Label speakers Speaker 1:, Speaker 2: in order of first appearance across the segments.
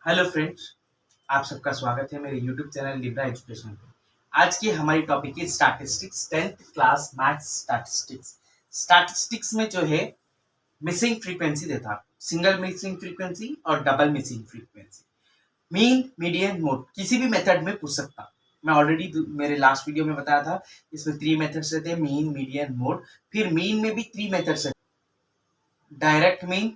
Speaker 1: Hello friends, आप सबका स्वागत है मेरे यूट्यूब चैनल लिब्रा एजुकेशन पे। आज की हमारी टॉपिक है statistics, 10th class maths statistics. Statistics में जो है मिसिंग फ्रीक्वेंसी देता, सिंगल मिसिंग फ्रीक्वेंसी और double missing frequency, mean, median, mode, किसी भी मेथड में पूछ सकता। मैं ऑलरेडी मेरे लास्ट वीडियो में बताया था, इसमें 3 मेथड्स रहते हैं, मीन, मीडियन, मोड। फिर मीन में भी 3 मेथड्स है, direct mean,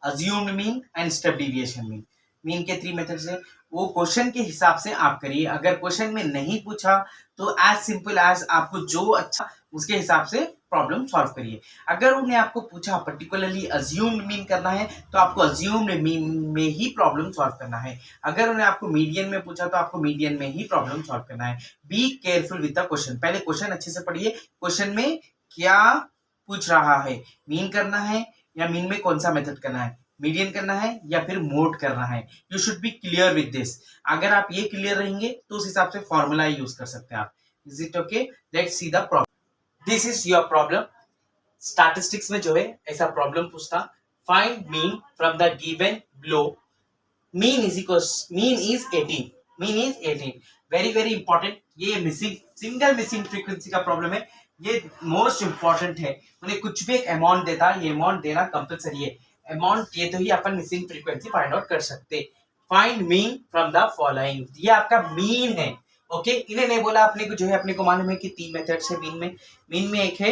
Speaker 1: assumed mean and step deviation mean. Mean के 3 मेथड्स है, वो क्वेश्चन के हिसाब से आप करिए। अगर क्वेश्चन में नहीं पूछा तो एज सिंपल एज आपको जो अच्छा उसके हिसाब से प्रॉब्लम सॉल्व करिए। अगर उन्हें आपको पूछा पर्टिकुलरली अज्यूम्ड मीन करना है तो आपको अज्यूम्ड मीन में ही प्रॉब्लम सॉल्व करना है। अगर उन्हें आपको मीडियन में पूछा तो आपको मीडियन में ही प्रॉब्लम सॉल्व करना है। Be careful with the question. पहले क्वेश्चन अच्छे से पढ़िए, क्वेश्चन में क्या पूछ रहा है, मीन करना है या मीन में कौन सा मेथड करना है, मीडियन करना है या फिर मोड करना है। You should be clear with this. अगर आप ये क्लियर रहेंगे तो उस हिसाब से फॉर्मूला यूज कर सकते हैं आप। Is it okay? Let's see the problem. This is your problem. Statistics में जो है ऐसा प्रॉब्लम पूछता, find mean from the given below. Mean is 18। Mean is 18। Very very important. ये मिसिंग, सिंगल मिसिंग फ्रीक्वेंसी का प्रॉब्लम है, ये most important है। उन्हें कुछ भी एक अमाउंट देता, ये अमाउंट देना कंपलसरी है। अमाउंट ये तो ही अपन मिसिंग फ्रीक्वेंसी फाइंड आउट कर सकते। Find mean from the following, ये आपका मीन है। ओके, इन्हें नहीं बोला अपने को, जो है अपने को मालूम है कि 3 मेथड्स है मीन में। मीन में एक है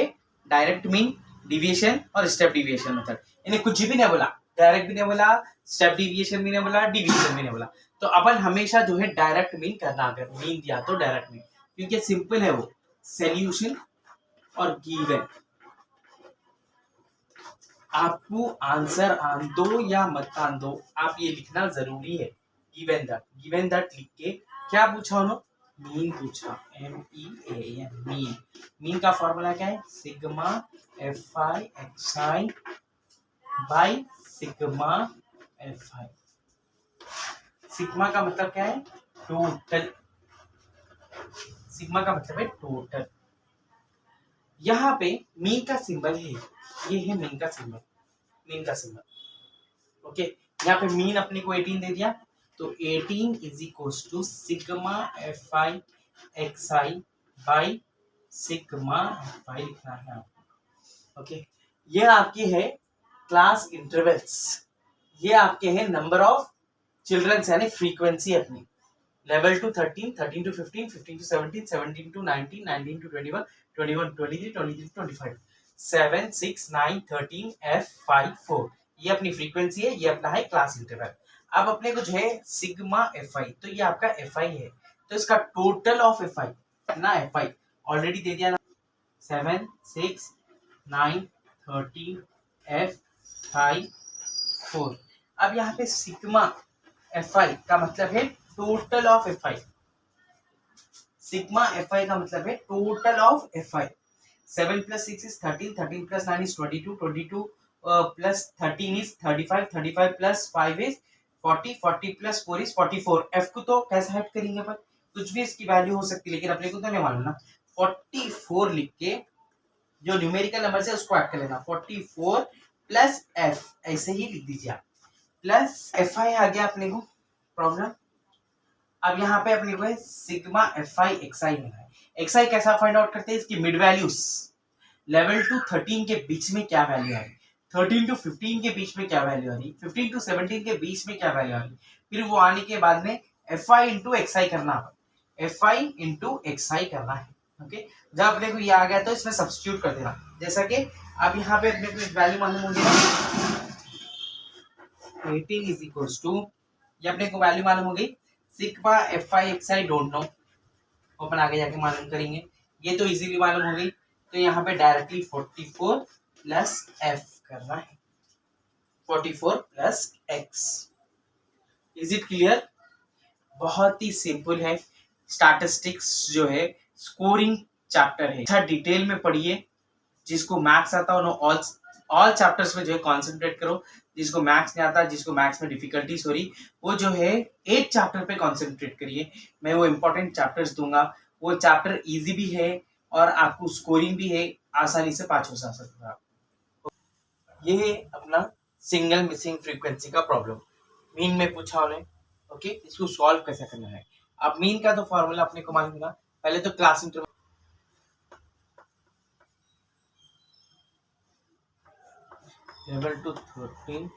Speaker 1: डायरेक्ट मीन, डिविएशन और स्टेप डिविएशन मेथड। इन्हें कुछ भी नहीं बोला, डायरेक्ट भी नहीं बोला, स्टेप डिविएशन भी नहीं बोला, डिविएशन भी नहीं बोला। तो अपन हमेशा जो है डायरेक्ट मीन करना। अगर मीन दिया तो डायरेक्ट मीन, क्योंकि सिंपल है वो। सॉल्यूशन और गिवन, आपको आंसर आन दो या मत आन दो, आप ये लिखना जरूरी है। गिवन दैट लिख के क्या पूछा उन्होंने, मीन पूछा, MEAN, मीन। मीन का फॉर्मूला क्या है, sigma FI XI by sigma FI। Sigma का मतलब क्या है, टोटल। सिग्मा का मतलब है टोटल। यहाँ पे मीन का सिंबल है, ये है मीन का सिंबल, मीन का सिंबल। ओके, यहाँ पे मीन अपने को 18 दे दिया, तो 18 is equals to sigma FI XI by sigma FI लिखना है आपको। ओके, ये आपकी है क्लास इंटरवल्स, ये आपके हैं नंबर ऑफ चिल्ड्रंस, यानी फ्रीक्वेंसी अपनी। Eleven to 13, 13 to 15, 15 to 17, 17 to 19, 19 to 21, 21 to 23, 23 to 25, 7, 6, 9, 13, F5, 4। ये अपनी फ्रीक्वेंसी है, ये अपना है क्लास इंटरवल। अब अपने को जो है सिग्मा FI, तो ये आपका FI है, तो इसका टोटल ऑफ FI ना, FI ऑलरेडी दे दिया ना, 7, 6, 9, 13, F5, 4। अब यहाँ पे सिग्मा FI का मतलब है total of FI। Sigma FI का मतलब है total of FI। 7 plus 6 is 13, 13 plus 9 is 22, 22 plus 13 is 35, 35 plus 5 is 40, 40 plus 4 is 44। F को तो कैसे हट करेंगे अपन, कुछ भी इसकी वैल्यू हो सकती है, लेकिन अपने को तो नहीं मालूम ना। 44 लिख के जो न्यूमेरिकल नंबर है उसको ऐड कर लेना, 44 प्लस F, ऐसे ही लिख दीजिए आप, प्लस FI आ गया अपने को प्रॉब्लम। अब यहाँ पे अपने को सिग्मा FI XI लेना है। XI कैसा फाइंड आउट करते हैं, इसकी मिड वैल्यूज। लेवल टू 13 के बीच में क्या वैल्यू आ रही, 13 टू 15 के बीच में क्या वैल्यू आ रही, 15 टू 17 के बीच में क्या वैल्यू आ रही, फिर वो आने के बाद में FI इंटू XI करना है, FI इंटू XI करना है। ओके, जब अपने को ये आ गया तो इसमें सब्स्टिट्यूट कर देना, जैसा कि अब यहाँ पे अपने को वैल्यू मालूम होगी ना, 18 इज इक्वल्स टू, ये अपने को वैल्यू मालूम हो गई, sigma FI XI don't know, अपन आगे जाके मालूम करेंगे। ये तो इजीली मालूम हो गई, तो यहाँ पे डायरेक्टली 44 प्लस F करना है, 44 plus X। Is it clear? बहुत ही सिंपल है। स्टैटिस्टिक्स जो है स्कोरिंग चैप्टर है, अच्छा डिटेल में पढ़िए। जिसको मैथ्स आता है ऑल चैप्टर्स में जो है कॉन्सेंट्रेट करो। जिसको मैथ्स नहीं आता, जिसको मैथ्स में डिफिकल्टीज हो रही, वो जो है 8 चैप्टर पे कॉन्सेंट्रेट करिए। मैं वो इंपॉर्टेंट चैप्टर्स दूंगा, वो चैप्टर इजी भी है और आपको स्कोरिंग भी है, आसानी से 5 हो सकता है। ये है अपना सिंगल मिसिंग फ्रीक्वेंसी का प्रॉब्लम। मीन में पूछा उन्हें, ओके, इसको सॉल्व कैसे करना है। अब मीन का तो फॉर्मूला अपने को मालूम होगा। पहले तो class interval eleven to 13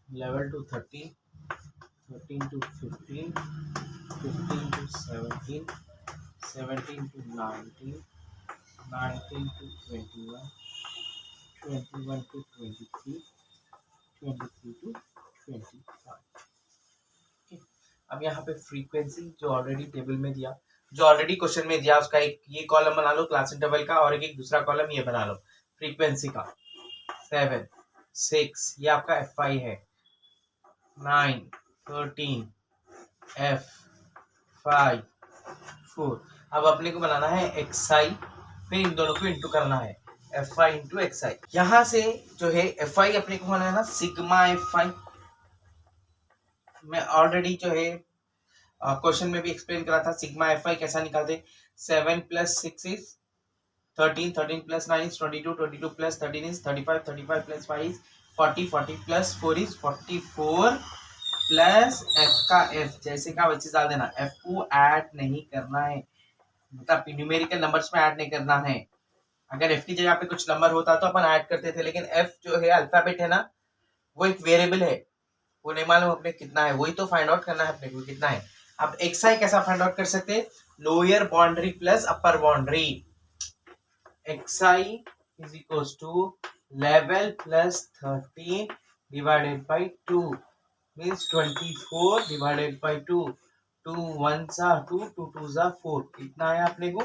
Speaker 1: eleven to 13 13 to 15 15 to 17 17 to 19 19 to 21 21 to 23 23 to 25। अब यहाँ पे फ्रीक्वेंसी जो ऑलरेडी टेबल में दिया, जो ऑलरेडी क्वेश्चन में दिया, उसका एक ये कॉलम बना लो क्लास इंटरवल का, और एक दूसरा कॉलम ये बना लो फ्रीक्वेंसी का। 7 6 ये आपका F5 है, 9 13 F5 4। अब अपने को बनाना है XI, फिर इन दोनों को इंटू करना है, F5 इंटू XI। यहाँ से जो है F5 अपने को होना है ना सिग्मा F5। मैं ऑलरेडी जो है क्वेश्चन में भी एक्सप्लेन करा था सिग्मा F5 कैसा निकालते। 7 + 6 is 13 13 + 9 is 22 22 + 13 is 35 35 + 5 is 40 40 + 4 is 44 plus F का F जैसे का वैसे डाल देना। F को ऐड नहीं करना है, मतलब न्यूमेरिकल नंबर्स में ऐड नहीं करना है। अगर F की जगह पे कुछ नंबर होता तो अपन ऐड करते थे, लेकिन F जो है अल्फाबेट है ना, वो एक वेरिएबल है, वो नहीं मालूम अपने कितना है, वही तो फाइंड आउट करना है अपने को कितना है। अब XI कैसा फाइंड आउट कर सकते हैं, lower boundary plus upper boundary. XI is equals to eleven plus 13 divided by 2 means 24 divided by 2। 2 1s are 2, 2 2s are 4। कितना है अपने को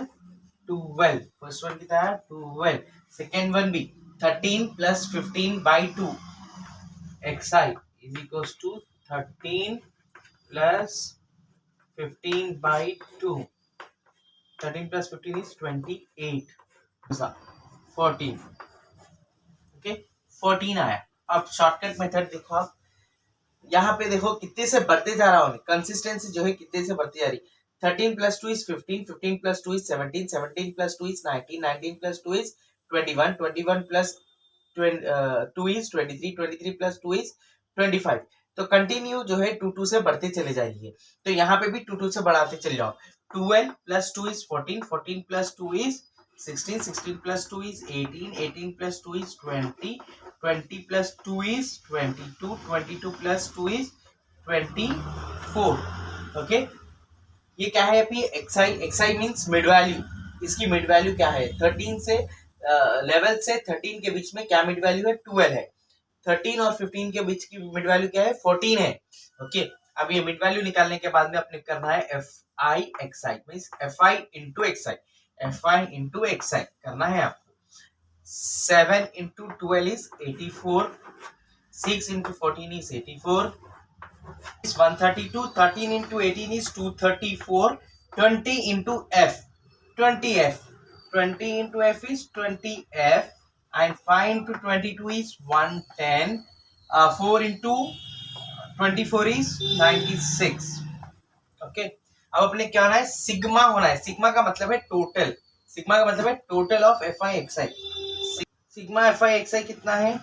Speaker 1: 12। फर्स्ट वन कितना है 12। सेकेंड वन भी 13 + 15 by 2। XI is equals to 13 + 15 by 2। 13 + 15 is 28। 14। Okay 14 आया। अब shortcut method देखो आप, यहाँ पे देखो कितने से बढ़ते जा रहा हूँ, कंसिस्टेंसी जो है कितने से बढ़ती जा रही। 13 + 2 is 15 15 + 2 is 17 17 + 2 is 19 19 + 2 is 21 21 + 2 is 23 23 + 2 is 25। तो कंटिन्यू जो है 2 2 से बढ़ते चले जाएंगे, तो यहाँ पे भी 2 2 से बढ़ाते चले जाओ। 12 + 2 is 14 14 + 2 is 16 16 + 2 is 18 18 + 2 is 20 20 + 2 is 22 22 + 2 is 24। Okay, ये क्या है अभी XI मींस मिड वैल्यू। इसकी मिड वैल्यू क्या है, 13 से लेवल से 13 के बीच में क्या मिड वैल्यू है 12 है। 13 और 15 के बीच की मिड वैल्यू क्या है 14 है। ओके, अब ये मिड वैल्यू निकालने के बाद में अपने करना है FI XI means FI into XI FI into XI करना है आपको। 7 into 12 is 84, 6 into 14 is 84, is 132, 13 into 18 is 234, 20 into F, 20F, 20 into F is 20F, and 5 into 22 is 110, 4 into 24 is 96। Okay, अब अपने क्या होना है सिग्मा होना है। सिग्मा का मतलब है टोटल, सिग्मा का मतलब है total of FI XI। Sigma FI XI कितना है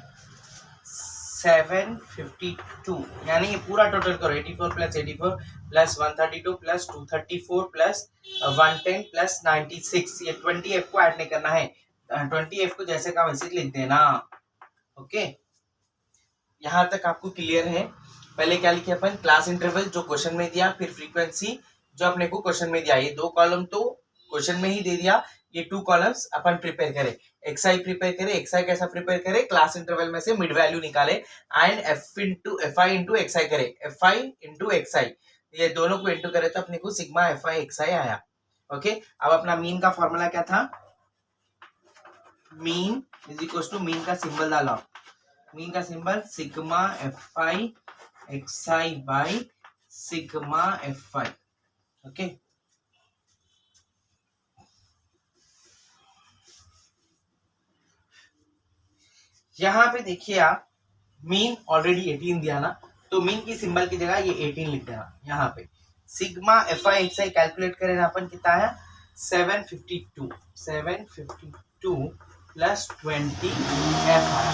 Speaker 1: 752, यानी ये पूरा टोटल करो 84 + 84 + 132 + 234 + 110 + 96। ये 20F को ऐड नहीं करना है, 20F को जैसे का वैसे लिख देना। ओके, यहाँ तक आपको क्लियर है। पहले क्या लिखे अपन क्लास इंटरवल जो क्वेश्चन में दिया, फिर फ्रीक्वेंसी जो अपने को क्वेश्चन में दिया, ये 2 कॉलम तो क्वेश्चन में ही दे दिया, ये 2 कॉलम्स अपन प्रिपेयर करें। XI प्रिपेयर करें। XI कैसा प्रिपेयर करें, क्लास इंटरवल में से मिड वैल्यू निकाले एंड FI इंटू XI करें। FI इंटू XI ये दोनों को इंटू करें तो अपने को सिग्मा FI XI आया। ओके, अब अपना मीन का फॉर्मूला क्या था, mean is equal to mean का सिंबल डालो, मीन का symbol sigma FI XI by sigma FI। Okay, यहाँ पे देखिए आप मीन ऑलरेडी 18 दिया ना, तो मीन की सिंबल की जगह ये 18 लिख देना। यहाँ पे सिग्मा FI XI कैलकुलेट करें ना अपन कितना है 752 + 20 F आया।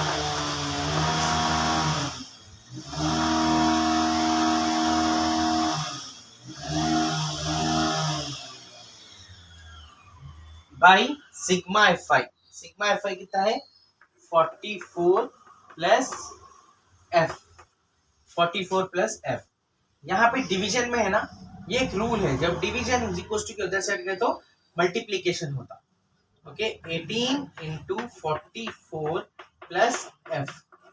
Speaker 1: By sigma F I. Sigma F I कितना है 44 प्लस एफ, 44 प्लस एफ। यहाँ पे डिवीजन में है ना, ये एक रूल है, जब डिवीजन इज इक्वल टू के उधर साइड गए तो मल्टीप्लीकेशन होता। Okay 18 into 44 plus F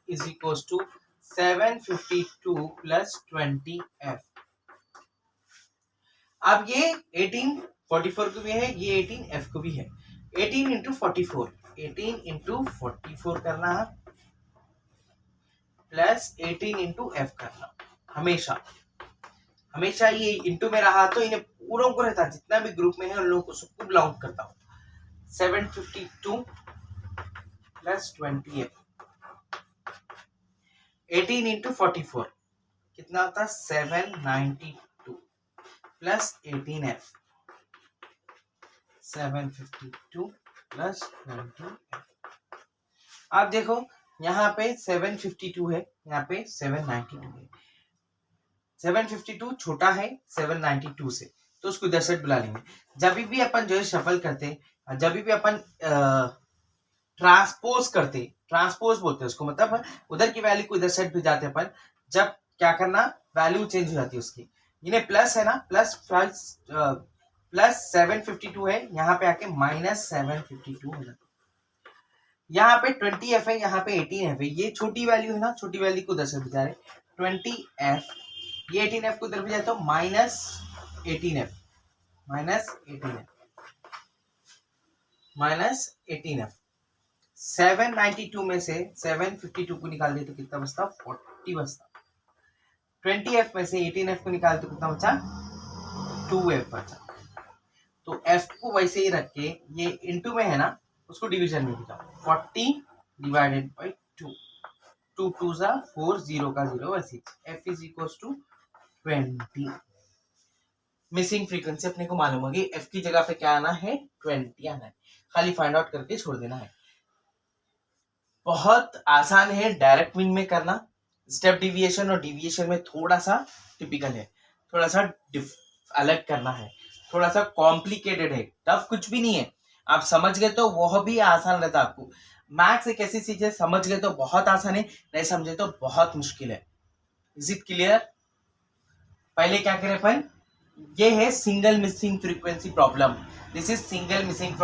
Speaker 1: is equal to 752 plus 20 F. अब ये 18 44 को भी है, ये 18 एफ को भी है। 18 इंटू 44, 18 इंटू 44 करना है प्लस 18 इंटू एफ करना। हमेशा हमेशा ये इंटू में रहा तो इन्हें पूरों को रहता, जितना भी ग्रुप में है उन लोगों को सबको बिलोंग करता हूँ। 752 प्लस 20 एफ। 18 इंटू 44 कितना होता है 792 प्लस 18 एफ। 752 plus 20 F. आप देखो यहाँ पे 752 है, यहाँ पे 792 है। 752 छोटा है 792 से, तो उसको इधर साइड बुला लेंगे। जब भी अपन जो है शफल करते, जब भी अपन ट्रांसपोज करते, ट्रांसपोज बोलते हैं उसको, मतलब उधर की वैल्यू को इधर साइड भिजाते अपन, जब क्या करना वैल्यू चेंज हो जाती है उसकी। इन्हें प्लस है ना, प्लस 752 है, यहाँ पे आके माइनस 752 हो जाता है। यहाँ पे 20 एफ है, यहाँ पे 18 एफ है, ये छोटी वैल्यू है ना, छोटी वैल्यू को उधर से भिजा रहे 20 एफ, ये 18 एफ को उधर भिजा तो minus 18 F, minus 18 F, minus 18 F. 792 में से 752 को निकाल दिए तो कितना बचता 40 बचता। 20 एफ में से 18 एफ को निकाल तो कितना बचा 2 एफ बचा। तो एफ को वैसे ही रख के ये इनटू में है ना, उसको डिवीजन में दिखाओ 40 डिवाइडेड बाई 2, 2 2 जा 4, 0 का 0 वैसे F is equal to 20। Missing frequency अपने को मालूम होगी, एफ की जगह पे क्या आना है 20 आना है, खाली फाइंड आउट करके छोड़ देना है। बहुत आसान है डायरेक्ट मीन में करना, स्टेप डिविएशन और डिविएशन में थोड़ा सा टिपिकल है, थोड़ा सा अलग करना है, थोड़ा सा कॉम्प्लिकेटेड है, टफ कुछ भी नहीं है। आप समझ गए तो वह भी आसान रहता आपको। मैथ्स एक ऐसी चीज है, समझ गए तो बहुत आसान है, नहीं समझे तो बहुत मुश्किल है। Is it clear? पहले क्या करें अपन, ये है single missing frequency problem. This is single missing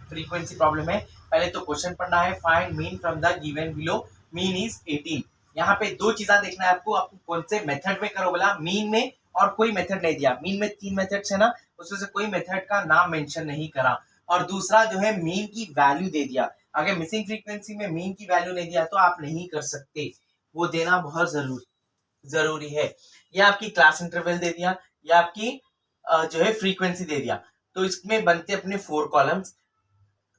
Speaker 1: frequency problem है। पहले तो क्वेश्चन पढ़ना है, find mean from the given below, mean is 18। यहाँ पे दो चीजें देखना है आपको कौन से मेथड में करो बोला, मीन में, और कोई मेथड नहीं दिया। मीन में 3 मेथड्स है ना, उसमें से कोई मेथड का नाम मेंशन नहीं करा, और दूसरा जो है मीन की वैल्यू दे दिया। अगर मिसिंग फ्रीक्वेंसी में मीन की वैल्यू नहीं दिया तो आप नहीं कर सकते, वो देना बहुत जरूरी है। ये आपकी क्लास इंटरवल दे दिया, ये आपकी जो है फ्रीक्वेंसी दे दिया, तो इसमें बनते अपने 4 columns,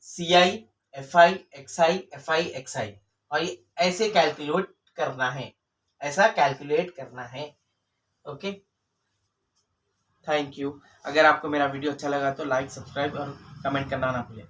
Speaker 1: C I F I X I F I X I, और ये ऐसे कैलकुलेट करना है, ऐसा कैलकुलेट करना है। Okay, thank you. अगर आपको मेरा वीडियो अच्छा लगा तो लाइक, सब्सक्राइब और कमेंट करना ना भूलें।